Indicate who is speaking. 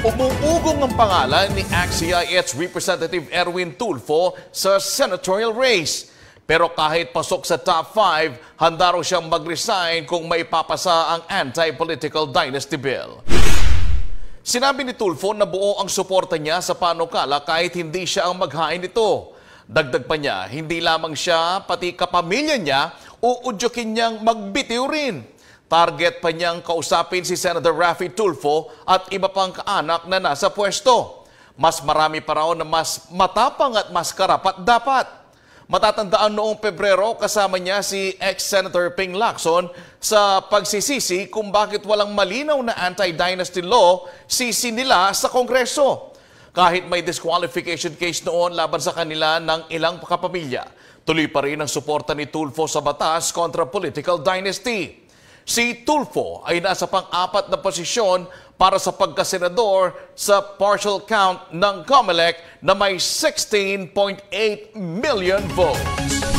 Speaker 1: Umuugong ang pangalan ni ACT-CIS Representative Erwin Tulfo sa senatorial race. Pero kahit pasok sa top 5, handa raw siyang mag-resign kung maipapasa ang anti-political dynasty bill. Sinabi ni Tulfo na buo ang suporta niya sa panukala kahit hindi siya ang maghain nito. Dagdag pa niya, hindi lamang siya, pati kapamilya niya, uudyukin niyang magbitiw rin. Target pa niyang kausapin si Senator Raffy Tulfo at iba pang kaanak na nasa pwesto. Mas marami pa raw na mas matapang at mas karapat dapat. Matatandaan noong Pebrero kasama niya si ex-Senator Ping Lacson sa pagsisisi kung bakit walang malinaw na anti-dynasty law sisi nila sa Kongreso. Kahit may disqualification case noon laban sa kanila ng ilang kapamilya, tuloy pa rin ang suporta ni Tulfo sa batas kontra political dynasty. Si Tulfo ay nasa pang-4 na posisyon para sa pagkasenador sa partial count ng COMELEC na may 16.8 million votes.